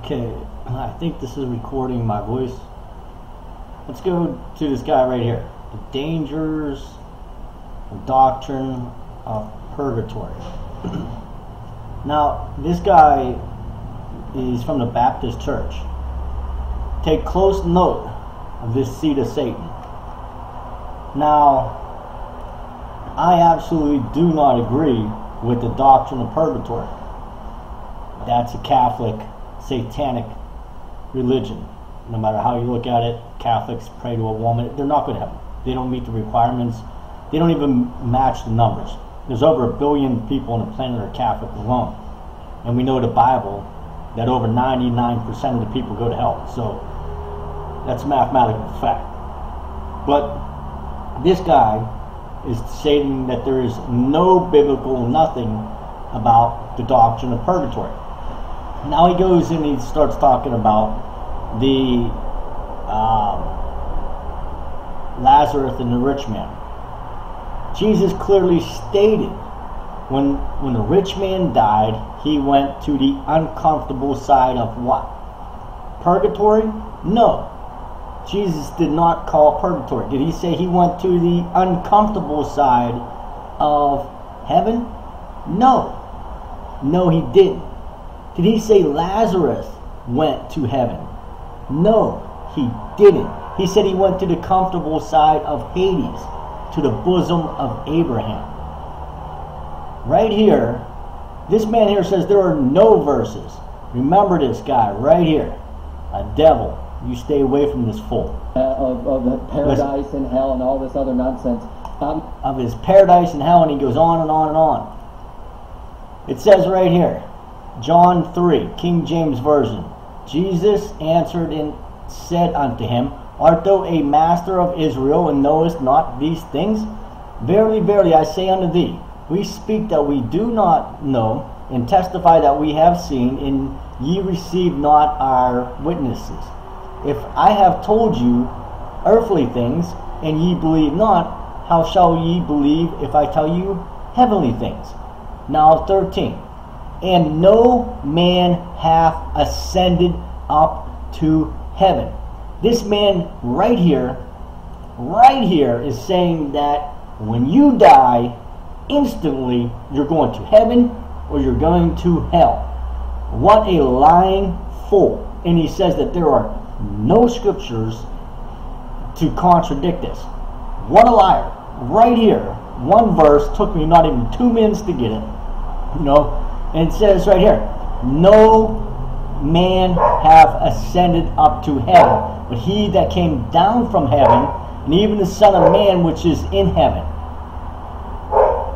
Okay, I think this is recording my voice. Let's go to this guy right here. The dangers of doctrine of purgatory. Now, this guy is from the Baptist Church. Take close note of this seed of Satan. Now, I absolutely do not agree with the doctrine of purgatory. That's a Catholic, satanic religion. No matter how you look at it, Catholics pray to a woman. They're not going to heaven. They don't meet the requirements. They don't even match the numbers. There's over 1 billion people on the planet that are Catholic alone. And we know the Bible that over 99% of the people go to hell. So that's a mathematical fact. But this guy is stating that there is no biblical nothing about the doctrine of purgatory. Now he goes and he starts talking about the Lazarus and the rich man. Jesus clearly stated when the rich man died, he went to the uncomfortable side of what? Purgatory? No. Jesus did not call purgatory. Did he say he went to the uncomfortable side of heaven? No. No, he didn't. Did he say Lazarus went to heaven? No, he didn't. He said he went to the comfortable side of Hades, to the bosom of Abraham. Right here, this man here says there are no verses. Remember this guy right here, a devil. You stay away from this fool. Of the paradise and hell and all this other nonsense. Of his paradise and hell, and he goes on and on and on. It says right here, John 3, King James Version. Jesus answered and said unto him, Art thou a master of Israel, and knowest not these things? Verily, verily, I say unto thee, we speak that we do not know, and testify that we have seen, and ye receive not our witnesses. If I have told you earthly things, and ye believe not, how shall ye believe if I tell you heavenly things? Now 13. And no man hath ascended up to heaven. This man right here is saying that when you die, instantly you're going to heaven or you're going to hell. What a lying fool. And he says that there are no scriptures to contradict this. What a liar. Right here, one verse, took me not even 2 minutes to get it. And it says right here, no man hath ascended up to heaven, but he that came down from heaven, and even the Son of Man which is in heaven.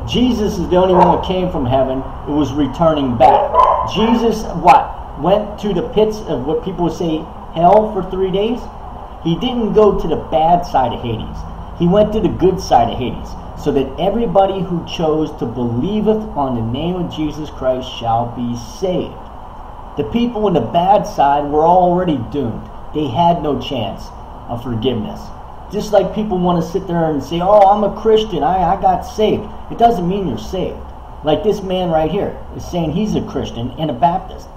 Jesus is the only one that came from heaven who was returning back. Jesus, what? Went to the pits of what people would say hell for 3 days? He didn't go to the bad side of Hades. He went to the good side of Hades, so that everybody who chose to believeth on the name of Jesus Christ shall be saved. The people in the bad side were already doomed. They had no chance of forgiveness. Just like people want to sit there and say, oh, I'm a Christian, I got saved. It doesn't mean you're saved. Like this man right here is saying he's a Christian and a Baptist.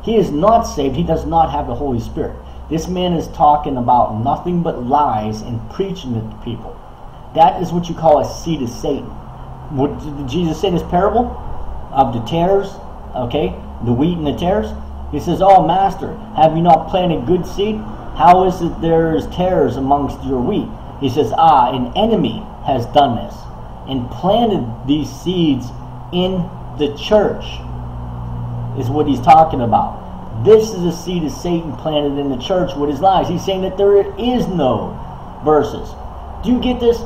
He is not saved. He does not have the Holy Spirit. This man is talking about nothing but lies and preaching it to people. That is what you call a seed of Satan. What did Jesus say in his parable of the tares? Okay, the wheat and the tares. He says, "Oh, master, have you not planted good seed? How is it there is tares amongst your wheat?" He says, an enemy has done this and planted these seeds in the church. Is what he's talking about. This is a seed of Satan planted in the church with his lies. He's saying that there is no verses. Do you get this?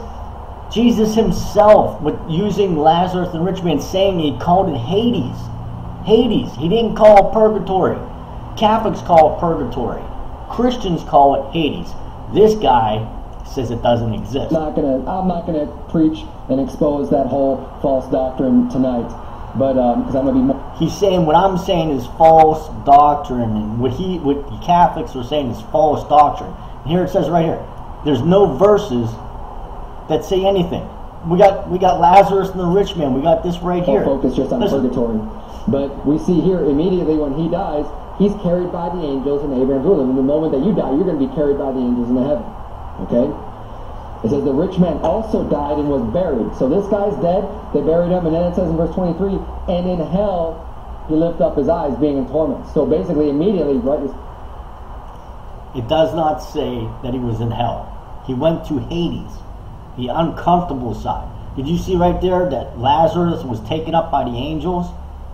Jesus himself, with using Lazarus and rich man, saying he called it Hades. Hades. He didn't call it purgatory. Catholics call it purgatory. Christians call it Hades. This guy says it doesn't exist. I'm not gonna preach and expose that whole false doctrine tonight, but because I'm gonna be more. He's saying what I'm saying is false doctrine, and what the Catholics are saying is false doctrine. And here it says right here, there's no verses that say anything. We got Lazarus and the rich man. We got this right here. Focus just on purgatory. But we see here immediately when he dies, he's carried by the angels in Abraham's bosom. In the moment that you die, you're going to be carried by the angels into heaven. Okay? It says the rich man also died and was buried. So this guy's dead, they buried him, and then it says in verse 23, and in hell he lifted up his eyes, being in torment. So basically, immediately, right? It does not say that he was in hell. He went to Hades, the uncomfortable side. Did you see right there that Lazarus was taken up by the angels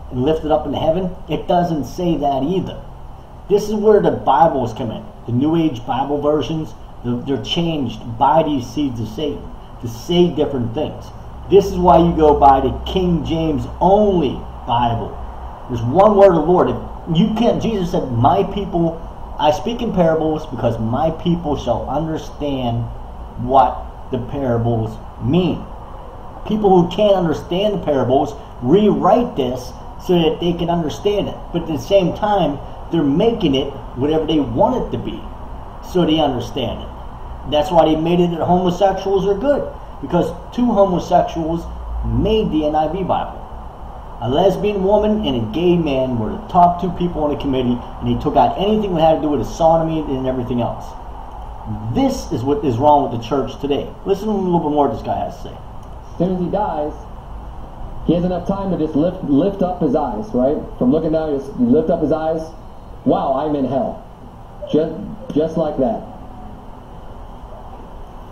and lifted up into heaven? It doesn't say that either. This is where the Bibles come in. The New Age Bible versions, they're changed by these seeds of Satan to say different things. This is why you go by the King James only Bible. There's one word of the Lord. If you can't, Jesus said, my people, I speak in parables because my people shall understand what the parables mean. People who can't understand the parables rewrite this so that they can understand it. But at the same time, they're making it whatever they want it to be so they understand it. That's why they made it that homosexuals are good, because two homosexuals made the NIV Bible. A lesbian woman and a gay man were the top two people on the committee, and they took out anything that had to do with sodomy and everything else. This is what is wrong with the church today. Listen to a little bit more what this guy has to say. As soon as he dies, he has enough time to just lift up his eyes, right? From looking down, you lift up his eyes. Wow, I'm in hell. Just like that.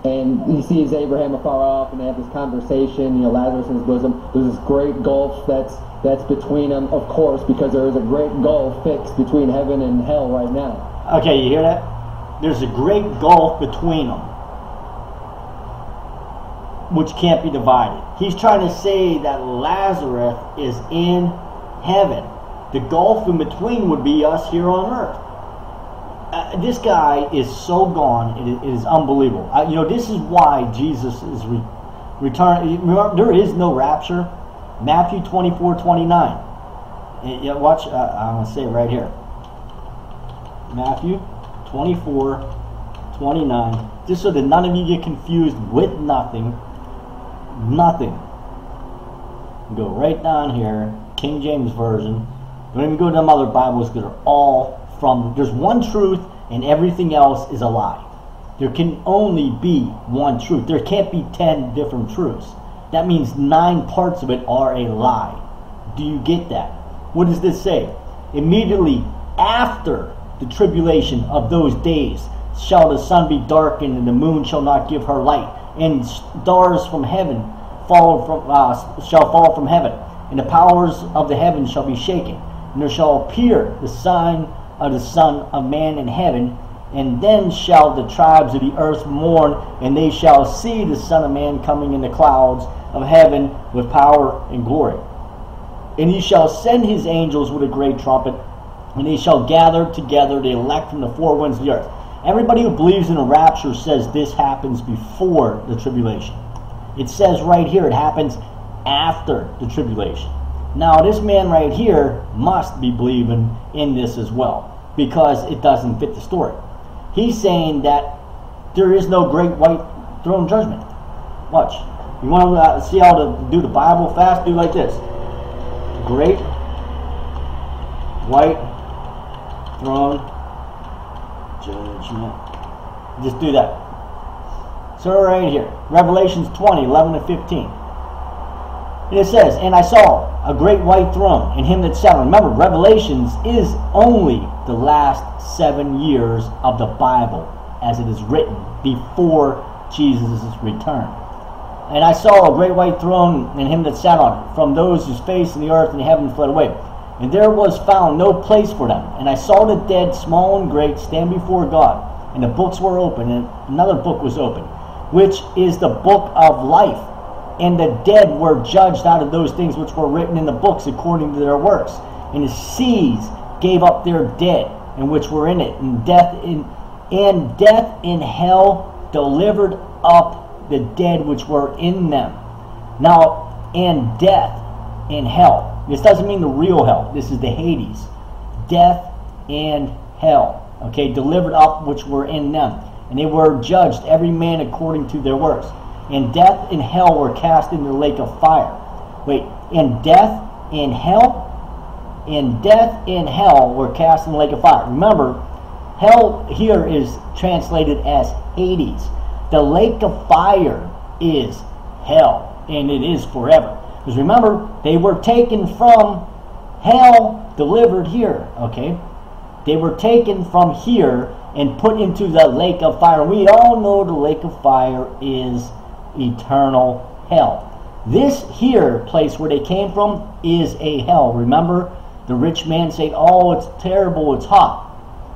And he sees Abraham afar off, and they have this conversation. Lazarus in his bosom. There's this great gulf that's between them, of course, because there is a great gulf fixed between heaven and hell right now. Okay, you hear that? There's a great gulf between them, which can't be divided. He's trying to say that Lazarus is in heaven. The gulf in between would be us here on earth. This guy is so gone, it is unbelievable. This is why Jesus is returning. Remember, there is no rapture. Matthew 24:29. Watch, I'm going to say it right here. Matthew 24:29. Just so that none of you get confused with nothing. Nothing. Go right down here, King James Version. Don't even go to them other Bibles that are all from, there's one truth and everything else is a lie. There can only be one truth. There can't be 10 different truths. That means 9 parts of it are a lie. Do you get that? What does this say? Immediately after the tribulation of those days shall the sun be darkened and the moon shall not give her light, and stars from heaven shall fall from heaven, and the powers of the heavens shall be shaken, and there shall appear the sign of the Son of Man in heaven, and then shall the tribes of the earth mourn, and they shall see the Son of Man coming in the clouds of heaven with power and glory. And he shall send his angels with a great trumpet, and they shall gather together the elect from the four winds of the earth. Everybody who believes in a rapture says this happens before the tribulation. It says right here it happens after the tribulation. Now this man right here must be believing in this as well, because it doesn't fit the story. He's saying that there is no great white throne judgment. Watch. You want to see how to do the Bible fast? Do like this. Great white throne judgment. Just do that. So right here, Revelations 20:11-15. And it says, and I saw a great white throne, and him that sat on. Remember, Revelations is only the last 7 years of the Bible as it is written before Jesus' return. And I saw a great white throne, and him that sat on it, from those whose face and the earth and the heaven fled away. And there was found no place for them. And I saw the dead, small and great, stand before God. And the books were open, and another book was open, which is the book of life. And the dead were judged out of those things which were written in the books according to their works. And the seas gave up their dead, and which were in it. And death and hell delivered up the dead which were in them. Now, and death and hell. This doesn't mean the real hell. This is the Hades. Death and hell. Okay, delivered up which were in them. And they were judged, every man according to their works. And death and hell were cast into the lake of fire. Wait, and death and hell? and death and hell were cast in the lake of fire. Remember, hell here is translated as Hades. The lake of fire is hell, and it is forever. Because remember, they were taken from hell, delivered here, okay? They were taken from here and put into the lake of fire. We all know the lake of fire is eternal hell. This here place where they came from is a hell. Remember, the rich man said, oh, it's terrible, it's hot.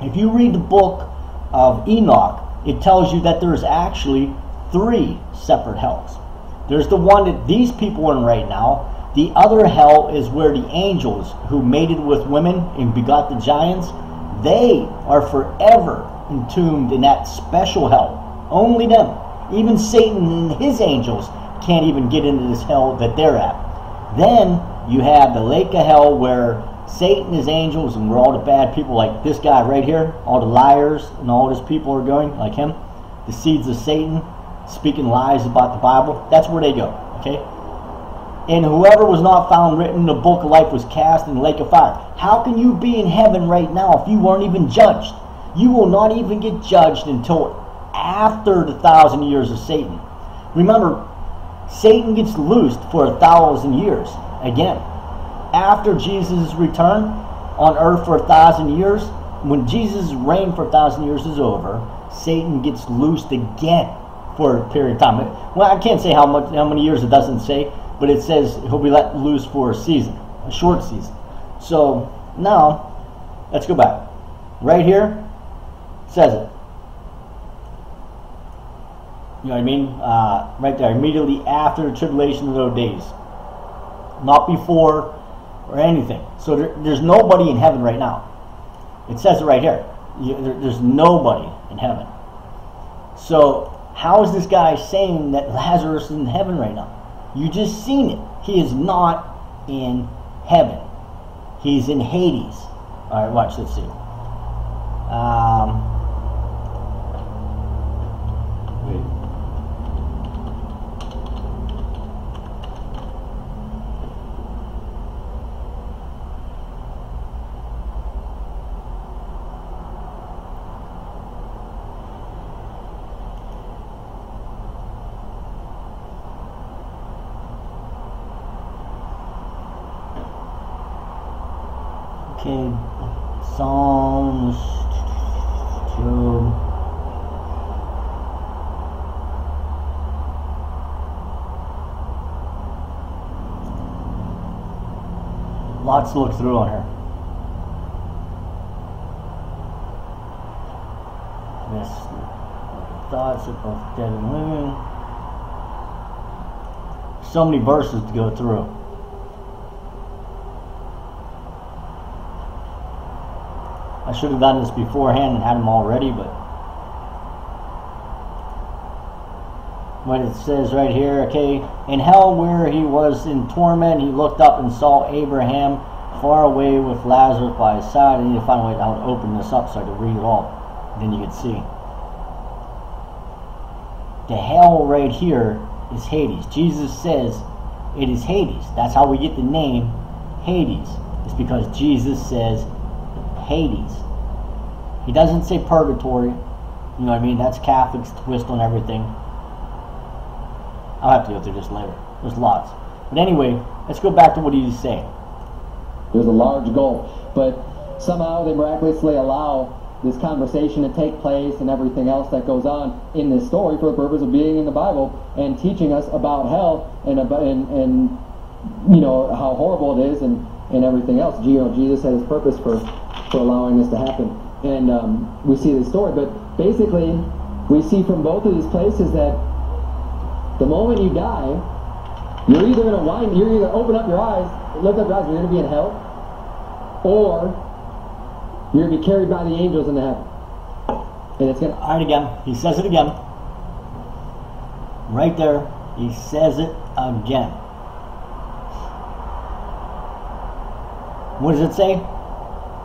If you read the book of Enoch, it tells you that there's actually 3 separate hells. There's the one that these people are in right now. The other hell is where the angels who mated with women and begot the giants, they are forever entombed in that special hell. Only them. Even Satan and his angels can't even get into this hell that they're at. Then you have the lake of hell where Satan, his angels, and where all the bad people like this guy right here, all the liars and all his people are going, like him, the seeds of Satan, speaking lies about the Bible, that's where they go, okay? And whoever was not found written in the book of life was cast in the lake of fire. How can you be in heaven right now if you weren't even judged? You will not even get judged until after the 1,000 years of Satan. Remember, Satan gets loosed for 1,000 years again. After Jesus' return on earth for 1,000 years, when Jesus' reign for 1,000 years is over, Satan gets loosed again for a period of time. Well, I can't say how many years, it doesn't say, but it says he'll be let loose for a season, a short season. So now, let's go back. Right here, it says it. You know what I mean? Right there, immediately after the tribulation of those days. Not before or anything. So there's nobody in heaven right now. It says it right here. There's nobody in heaven. So how is this guy saying that Lazarus is in heaven right now? You just seen it. He is not in heaven. He's in Hades. All right, watch. Let's see. Okay, Psalms, Job. Lots to look through on her. Yes, thoughts of both dead and living. So many verses to go through. I should have done this beforehand and had them all ready, but what it says right here, okay, in hell where he was in torment, he looked up and saw Abraham far away with Lazarus by his side. I need to find a way how to open this up so I can read it all. Then you can see. The hell right here is Hades. Jesus says it is Hades. That's how we get the name Hades. It's because Jesus says Hades. He doesn't say purgatory. You know what I mean? That's Catholic's twist on everything. I'll have to go through this later. There's lots. But anyway, let's go back to what he was saying. There's a large goal. But somehow they miraculously allow this conversation to take place and everything else that goes on in this story for the purpose of being in the Bible and teaching us about hell and you know how horrible it is and everything else. You know, Jesus had his purpose for allowing this to happen. And we see this story, but basically we see from both of these places that the moment you die, you're either going to open up your eyes, lift up your eyes, you're going to be in hell, or you're going to be carried by the angels into heaven. And it's going to... All right, again. He says it again. Right there. He says it again. What does it say?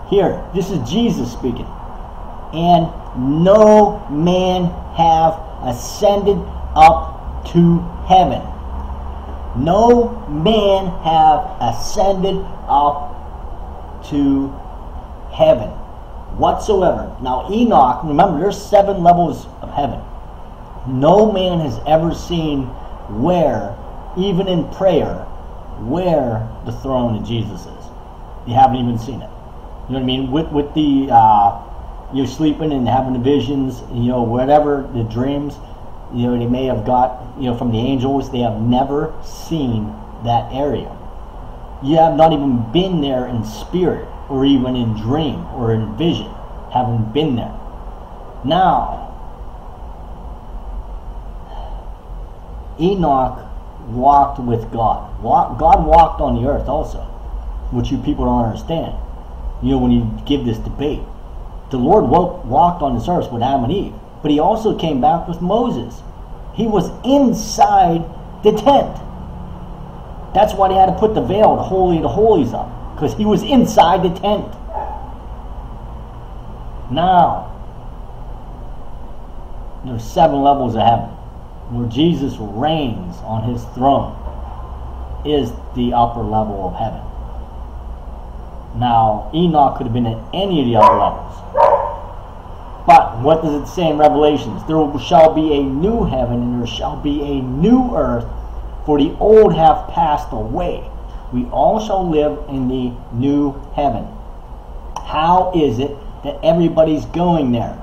Here, this is Jesus speaking. And no man have ascended up to heaven. No man have ascended up to heaven whatsoever. Now Enoch, remember, there's 7 levels of heaven. No man has ever seen where, even in prayer, where the throne of Jesus is. You haven't even seen it. You know what I mean? With the you're sleeping and having the visions, whatever the dreams, they may have got, from the angels. They have never seen that area. You have not even been there in spirit, or even in dream, or in vision. Haven't been there. Now, Enoch walked with God. God walked on the earth also, which you people don't understand. When you give this debate, the Lord walked on this earth with Adam and Eve, but he also came back with Moses. He was inside the tent. That's why they had to put the veil, the Holy of the Holies, up, because he was inside the tent. Now, there's 7 levels of heaven, where Jesus reigns on his throne, is the upper level of heaven. Now, Enoch could have been at any of the other levels. But what does it say in Revelations? There shall be a new heaven and there shall be a new earth, for the old have passed away. We all shall live in the new heaven. How is it that everybody's going there?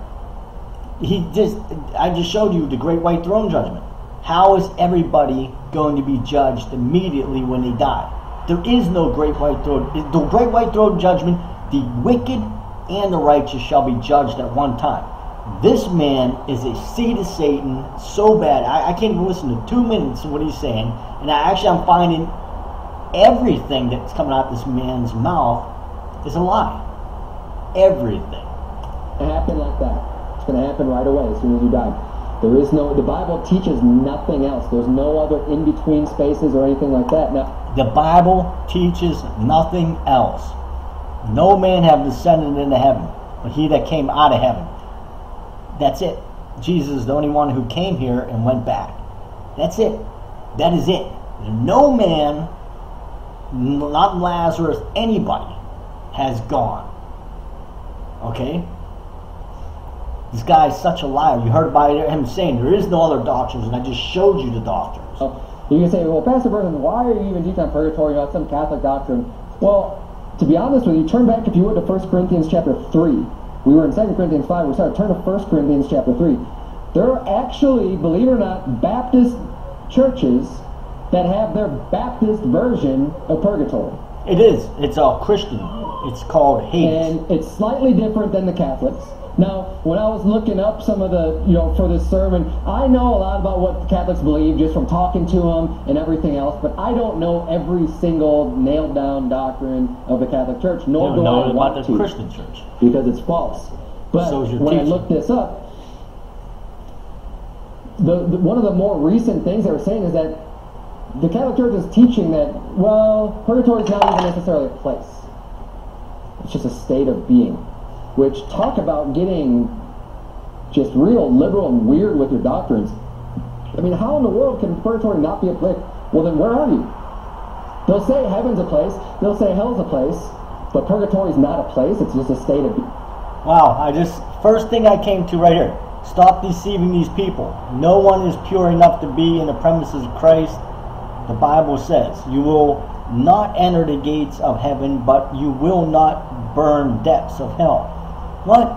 I just showed you the great white throne judgment. How is everybody going to be judged immediately when they die? There is no great white throne. The great white throne judgment, the wicked and the righteous shall be judged at one time. This man is a seed of Satan so bad. I can't even listen to 2 minutes of what he's saying. And I'm finding everything that's coming out this man's mouth is a lie. Everything. It happened like that. It's going to happen right away as soon as you die. The Bible teaches nothing else. There's no other in-between spaces or anything like that. Now, the Bible teaches nothing else. No man have descended into heaven, but he that came out of heaven. That's it. Jesus is the only one who came here and went back. That's it. That is it. No man, not Lazarus, anybody has gone. Okay? This guy is such a liar. You heard about him saying there is no other doctrines, and I just showed you the doctrines. You can say, well, Pastor Burton, why are you even teaching on purgatory? That's some Catholic doctrine. Well, to be honest with you, turn back, if you would, to 1 Corinthians chapter 3. We were in 2 Corinthians 5. We started. Turn to 1 Corinthians chapter 3. There are actually, believe it or not, Baptist churches that have their Baptist version of purgatory. It is. It's a Christian. It's called Hades. And it's slightly different than the Catholics. Now, when I was looking up some of the, for this sermon, I know a lot about what the Catholics believe just from talking to them and everything else, but I don't know every single nailed down doctrine of the Catholic Church, nor do I want about to. the Christian Church. Because it's false. But so is your when teaching. I looked this up, one of the more recent things they were saying is that the Catholic Church is teaching that, well, purgatory is not even necessarily a place. It's just a state of being. Which talk about getting just real liberal and weird with your doctrines. I mean, how in the world can purgatory not be a place? Well, then where are you? They'll say heaven's a place, they'll say hell's a place, but purgatory's not a place, it's just a state of being. Wow, first thing I came to right here, stop deceiving these people. No one is pure enough to be in the premises of Christ. The Bible says, you will not enter the gates of heaven, but you will not burn depths of hell. What?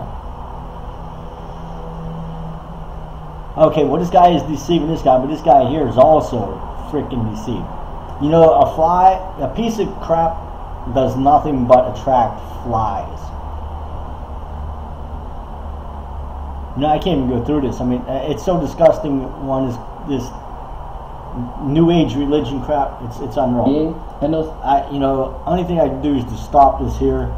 Okay, well, this guy is deceiving this guy, but this guy here is also freaking deceived. A piece of crap does nothing but attract flies. I can't even go through this. I mean, it's so disgusting. This New Age religion crap. It's unreal. And those, only thing I can do is to stop this here.